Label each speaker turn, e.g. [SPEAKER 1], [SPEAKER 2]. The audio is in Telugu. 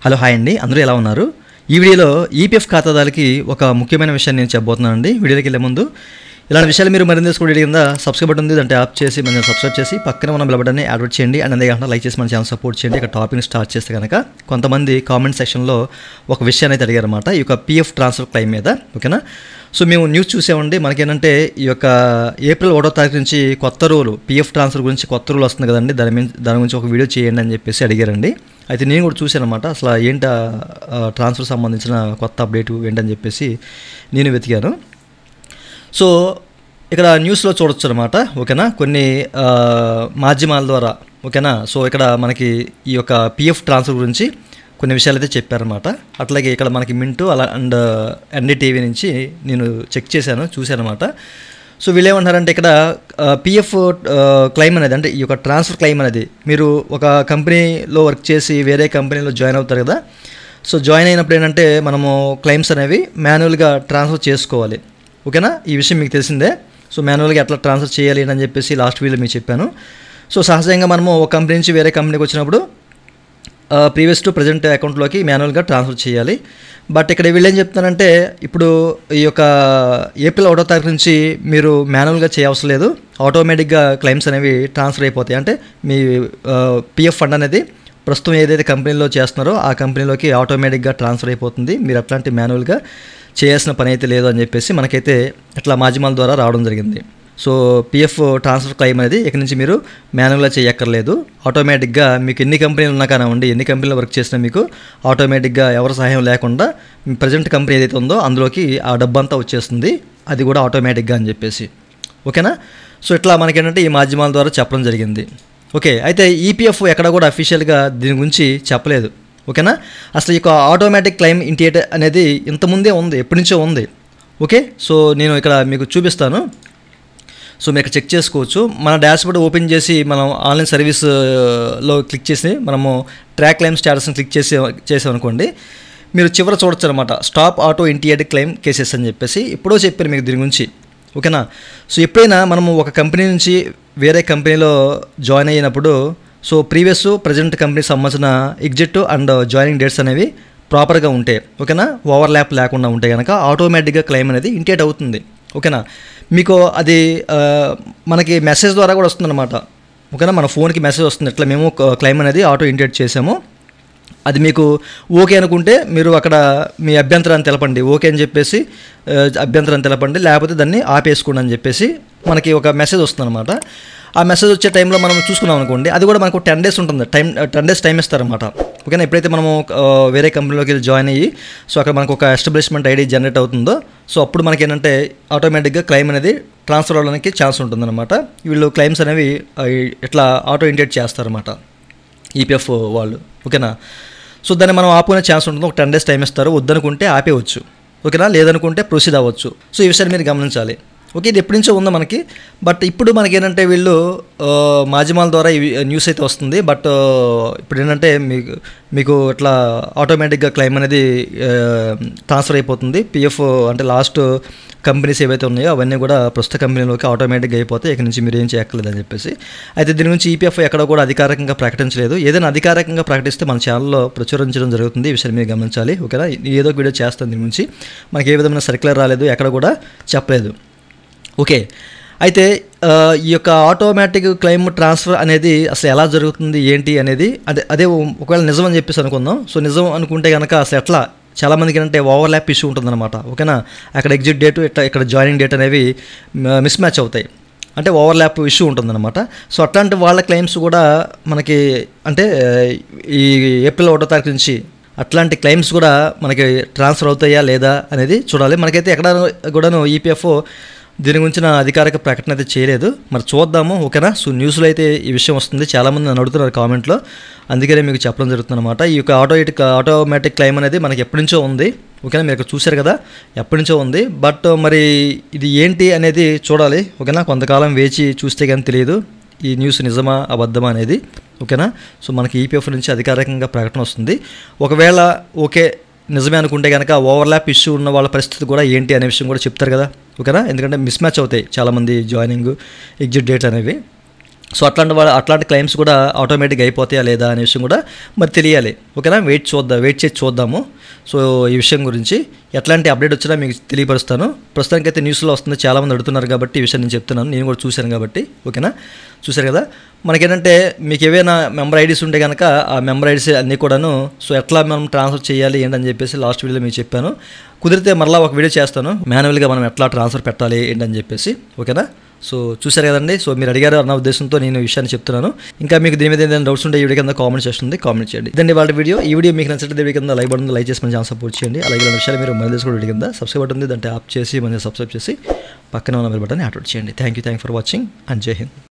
[SPEAKER 1] హలో హాయ్ అండి, అందరూ ఎలా ఉన్నారు? ఈ వీడియోలో ఈపీఎఫ్ ఖాతాదారులకి ఒక ముఖ్యమైన విషయాన్ని నేను చెప్పబోతున్నానండి. వీడియోకి వెళ్ళే ముందు ఇలాంటి విషయాలు మీరు మరింత తెలుసుకోవడం కింద సబ్స్క్రైబ్ బటన్ ఉంది, దాన్ని ట్యాప్ చేసి మనం సబ్స్క్రైబ్ చేసి పక్కన ఉన్న బెల్ బటన్ని యాడ్ చేయండి. అండ్ అంతే కాకుండా లైక్ చేసి మన ఛానల్ సపోర్ట్ చేయండి. ఇక టాపిక్ని స్టార్ట్ చేస్తే కనుక కొంతమంది కామెంట్ సెక్షన్లో ఒక విషయాన్ని అయితే అడిగారు అనమాట, ఈ యొక్క పీఎఫ్ ట్రాన్స్ఫర్ క్లెయిమ్ మీద. ఓకేనా, సో మేము న్యూస్ చూసామండి. మనకేంటంటే ఈ యొక్క ఏప్రిల్ 1వ తారీఖు నుంచి కొత్త రూల్, పీఎఫ్ ట్రాన్స్ఫర్ గురించి కొత్త రూల్ వస్తుంది కదండి, దాని గురించి ఒక వీడియో చేయండి అని చెప్పేసి అడిగారండి. అయితే నేను కూడా చూశాను అనమాట, అసలు ఏంటి ట్రాన్స్ఫర్ సంబంధించిన కొత్త అప్డేటు ఏంటని చెప్పేసి నేను వెతికాను. సో ఇక్కడ న్యూస్లో చూడొచ్చు అనమాట. ఓకేనా, కొన్ని మాధ్యమాల ద్వారా. ఓకేనా, సో ఇక్కడ మనకి ఈ యొక్క పిఎఫ్ ట్రాన్స్ఫర్ గురించి కొన్ని విషయాలు అయితే చెప్పారనమాట. అట్లాగే ఇక్కడ మనకి మింటూ అండ్ ఎన్డీటీవీ నుంచి నేను చెక్ చేశాను, చూశాను అనమాట. సో వీళ్ళు ఏమంటారంటే ఇక్కడ పిఎఫ్ క్లెయిమ్ అనేది, అంటే ఈ యొక్క ట్రాన్స్ఫర్ క్లెయిమ్ అనేది, మీరు ఒక కంపెనీలో వర్క్ చేసి వేరే కంపెనీలో జాయిన్ అవుతారు కదా. సో జాయిన్ అయినప్పుడు ఏంటంటే మనము క్లెయిమ్స్ అనేవి మాన్యువల్గా ట్రాన్స్ఫర్ చేసుకోవాలి. ఓకేనా, ఈ విషయం మీకు తెలిసిందే. సో మాన్యువల్గా ఎట్లా ట్రాన్స్ఫర్ చేయాలి అని చెప్పేసి లాస్ట్ వీడియోలో మీకు చెప్పాను. సో సహజంగా మనము ఒక కంపెనీ నుంచి వేరే కంపెనీకి వచ్చినప్పుడు ప్రీవియస్ టు ప్రజెంట్ అకౌంట్లోకి మాన్యువల్గా ట్రాన్స్ఫర్ చేయాలి. బట్ ఇక్కడ వీళ్ళు ఏం చెప్తున్నారంటే, ఇప్పుడు ఈ యొక్క ఏప్రిల్ 1వ తారీఖు నుంచి మీరు మాన్యువల్గా చేయవసరం లేదు, ఆటోమేటిక్గా క్లెయిమ్స్ అనేవి ట్రాన్స్ఫర్ అయిపోతాయి. అంటే మీ పిఎఫ్ ఫండ్ అనేది ప్రస్తుతం ఏదైతే కంపెనీలో చేస్తున్నారో ఆ కంపెనీలోకి ఆటోమేటిక్గా ట్రాన్స్ఫర్ అయిపోతుంది, మీరు అట్లాంటి మాన్యువల్గా చేయాల్సిన పని అయితే లేదు అని చెప్పేసి మనకైతే ఇట్లా మాధ్యమాల ద్వారా రావడం జరిగింది. సో పిఎఫ్ ట్రాన్స్ఫర్ క్లెయిమ్ అనేది ఇక్కడి నుంచి మీరు మాన్యువల్గా చేయక్కర్లేదు, ఆటోమేటిక్గా మీకు ఎన్ని కంపెనీలు ఉన్నా కానివ్వండి, ఎన్ని కంపెనీలు వర్క్ చేసినా మీకు ఆటోమేటిక్గా ఎవరి సహాయం లేకుండా మీ ప్రజెంట్ కంపెనీ ఏదైతే ఉందో అందులోకి ఆ డబ్బు అంతా వచ్చేస్తుంది, అది కూడా ఆటోమేటిక్గా అని చెప్పేసి. ఓకేనా, సో ఇట్లా మనకేంటంటే ఈ మాధ్యమాల ద్వారా చెప్పడం జరిగింది. ఓకే, అయితే ఈపీఎఫ్ ఎక్కడ కూడా అఫీషియల్గా దీని గురించి చెప్పలేదు. ఓకేనా, అసలు ఈ యొక్క ఆటోమేటిక్ క్లెయిమ్ ఇంటియేటర్ అనేది ఇంతకుముందే ఉంది, ఎప్పటి నుంచో ఉంది. ఓకే, సో నేను ఇక్కడ మీకు చూపిస్తాను. సో మీరు ఇక్కడ చెక్ చేసుకోవచ్చు. మన డాష్బోర్డ్ ఓపెన్ చేసి మనం ఆన్లైన్ సర్వీస్లో క్లిక్ చేసి మనము ట్రాక్ క్లెయిమ్ స్టేటస్ని క్లిక్ చేసామనుకోండి, మీరు చివర చూడొచ్చు అనమాట, స్టాప్ ఆటో ఇంటియేటెడ్ క్లెయిమ్ కేసెస్ అని చెప్పేసి. ఎప్పుడో చెప్పాను మీకు దీని గురించి. ఓకేనా, సో ఎప్పుడైనా మనము ఒక కంపెనీ నుంచి వేరే కంపెనీలో జాయిన్ అయినప్పుడు, సో ప్రీవియస్ ప్రజెంట్ కంపెనీకి సంబంధించిన ఎగ్జిట్ అండ్ జాయినింగ్ డేట్స్ అనేవి ప్రాపర్గా ఉంటే, ఓకేనా, ఓవర్లాప్ లేకుండా ఉంటే కనుక ఆటోమేటిక్గా క్లెయిమ్ అనేది ఇంటియేట్ అవుతుంది. ఓకేనా, మీకు అది మనకి మెసేజ్ ద్వారా కూడా వస్తుందన్నమాట. ఓకేనా, మన ఫోన్కి మెసేజ్ వస్తుంది, ఇట్లా మేము క్లెయిమ్ అనేది ఆటో ఇంటియేట్ చేసాము, అది మీకు ఓకే అనుకుంటే మీరు అక్కడ మీ అభ్యంతరాన్ని తెలపండి, ఓకే అని చెప్పేసి అభ్యంతరాన్ని తెలపండి, లేకపోతే దాన్ని ఆపేసుకోండి అని చెప్పేసి మనకి ఒక మెసేజ్ వస్తుందన్నమాట. ఆ మెసేజ్ వచ్చే టైంలో మనం చూసుకున్నాం అనుకోండి, అది కూడా మనకు 10 days ఉంటుంది, 10 days టైం ఇస్తారన్నమాట. ఓకేనా, ఎప్పుడైతే మనము వేరే కంపెనీలోకి వెళ్ళి జాయిన్ అయ్యి, సో అక్కడ మనకు ఒక ఎస్టాబ్లిష్మెంట్ ఐడి జనరేట్ అవుతుందో, సో అప్పుడు మనకి ఏంటంటే ఆటోమేటిక్గా క్లెయిమ్ అనేది ట్రాన్స్ఫర్ అవ్వడానికి ఛాన్స్ ఉంటుందన్నమాట. వీళ్ళు క్లెయిమ్స్ అనేవి ఇట్లా ఆటో ఇంటియేట్ చేస్తారన్నమాట ఈపీఎఫ్ వాళ్ళు. ఓకేనా, సో దాన్ని మనం ఆపుకునే ఛాన్స్ ఉంటుంది, ఒక 10 days టైం ఇస్తారు, వద్దనుకుంటే ఆపేయవచ్చు. ఓకేనా, లేదనుకుంటే ప్రొసీడ్ అవ్వచ్చు. సో ఈ విషయాన్ని మీరు గమనించాలి. ఓకే, ఇది ఎప్పటి నుంచో ఉందో మనకి, బట్ ఇప్పుడు మనకి ఏంటంటే వీళ్ళు మాధ్యమాల ద్వారా న్యూస్ అయితే వస్తుంది. బట్ ఇప్పుడు ఏంటంటే మీకు ఇట్లా ఆటోమేటిక్గా క్లెయిమ్ అనేది ట్రాన్స్ఫర్ అయిపోతుంది. పిఎఫ్ అంటే లాస్ట్ కంపెనీస్ ఏవైతే ఉన్నాయో అవన్నీ కూడా ప్రస్తుత కంపెనీలోకి ఆటోమేటిక్గా అయిపోతాయి, ఇక్కడ నుంచి మీరు ఏం చేయక్కర్లేదు అని చెప్పేసి. అయితే దీని గురించి ఈపీఎఫ్ ఎక్కడ కూడా అధికారికంగా ప్రకటించలేదు. ఏదైనా అధికారికంగా ప్రకటిస్తే మన ఛానల్లో ప్రచురించడం జరుగుతుంది, ఈ విషయాన్ని మీరు గమనించాలి. ఓకేనా, ఏదో ఒక వీడియో చేస్తాను దీని గురించి. మనకి ఏ విధమైన సర్క్యులర్ రాలేదు, ఎక్కడ కూడా చెప్పలేదు. ఓకే, అయితే ఈ యొక్క ఆటోమేటిక్ క్లెయిమ్ ట్రాన్స్ఫర్ అనేది అసలు ఎలా జరుగుతుంది ఏంటి అనేది అదే ఒకవేళ నిజం అని చెప్పేసి అనుకుందాం. సో నిజం అనుకుంటే కనుక అసలు ఎట్లా, చాలామందికి ఏంటంటే ఓవర్లాప్ ఇష్యూ ఉంటుందన్నమాట. ఓకేనా, అక్కడ ఎగ్జిట్ డేటు ఇక్కడ జాయినింగ్ డేట్ అనేవి మిస్ మ్యాచ్ అవుతాయి, అంటే ఓవర్లాప్ ఇష్యూ ఉంటుందన్నమాట. సో అట్లాంటి వాళ్ళ క్లెయిమ్స్ కూడా మనకి అంటే ఈ ఏప్రిల్ 1వ తారీఖు నుంచి అట్లాంటి క్లెయిమ్స్ కూడా మనకి ట్రాన్స్ఫర్ అవుతాయా లేదా అనేది చూడాలి. మనకైతే ఎక్కడ కూడాను ఈపీఎఫ్ దీని గురించిన అధికారిక ప్రకటన అయితే చేయలేదు, మరి చూద్దాము. ఓకేనా, సో న్యూస్లో అయితే ఈ విషయం వస్తుంది, చాలామంది నన్ను అడుగుతున్నారు కామెంట్లో, అందుకనే మీకు చెప్పడం జరుగుతుంది అనమాట. ఈ యొక్క ఆటోమేటిక్ క్లెయిమ్ అనేది మనకి ఎప్పటి నుంచో ఉంది. ఓకేనా, మీరు ఇక్కడ చూశారు కదా, ఎప్పటి నుంచో ఉంది. బట్ మరి ఇది ఏంటి అనేది చూడాలి. ఓకేనా, కొంతకాలం వేచి చూస్తే కానీ తెలియదు ఈ న్యూస్ నిజమా అబద్ధమా అనేది. ఓకేనా, సో మనకి ఈపీఎఫ్ నుంచి అధికారికంగా ప్రకటన వస్తుంది. ఒకవేళ ఓకే నిజమే అనుకుంటే కనుక ఓవర్లాప్ ఇష్యూ ఉన్న వాళ్ళ పరిస్థితి కూడా ఏంటి అనే విషయం కూడా చెప్తారు కదా. ఓకేనా, ఎందుకంటే మిస్ మ్యాచ్ అవుతాయి చాలామంది జాయినింగ్ ఎగ్జిట్ డేట్ అనేవి. సో అట్లాంటి క్లెయిమ్స్ కూడా ఆటోమేటిక్గా అయిపోతాయా లేదా అనే విషయం కూడా మరి తెలియాలి. ఓకేనా, వెయిట్ చేసి చూద్దాము. సో ఈ విషయం గురించి ఎట్లాంటి అప్డేట్ వచ్చినా మీకు తెలియపరుస్తాను. ప్రస్తుతానికైతే న్యూస్లో వస్తుంది, చాలామంది అడుగుతున్నారు కాబట్టి ఈ విషయం నేను చెప్తున్నాను, నేను కూడా చూశాను కాబట్టి. ఓకేనా, చూశారు కదా. మనకేంటంటే మీకు ఏవైనా మెంబర్ ఐడీస్ ఉంటే కనుక ఆ మెంబర్ ఐడీస్ అన్నీ కూడాను సో ఎట్లా మనం ట్రాన్స్ఫర్ చేయాలి ఏంటని చెప్పేసి లాస్ట్ వీడియోలో మీకు చెప్పాను. కుదిరితే మరలా ఒక వీడియో చేస్తాను, మాన్యువల్గా మనం ఎట్లా ట్రాన్స్ఫర్ పెట్టాలి ఏంటని చెప్పేసి. ఓకేనా, సో చూశారు కదండి. సో మీరు అడిగారు అన్న ఉద్దేశంతో నేను ఈ విషయాన్ని చెప్తున్నాను. ఇంకా మీకు దీని మీద ఏదైనా డౌట్స్ ఉంటే ఈ వీడియో కింద కామెంట్ చేస్తుంది, కామెంట్ చేయండి. ఇదండి వాళ్ళ వీడియో. ఈ వీడియో మీకు నచ్చితే వీడియో కింద లైక్ బటన్ లైక్ చేసి మన ఛానల్ సపోర్ట్ చేయండి. అలాగే ఇలాంటి విషయాలు మీరు మన తెలుసుకోవడం వీడియో కింద సబ్స్క్రైబ్ బటన్ ఉంది, దాన్ని ట్యాప్ చేసి మన సబ్స్క్రైబ్ చేసి పక్కన ఉన్న బెల్ బటన్ యాక్టివేట్ చేయండి. Thank you for watching and జై హింద్.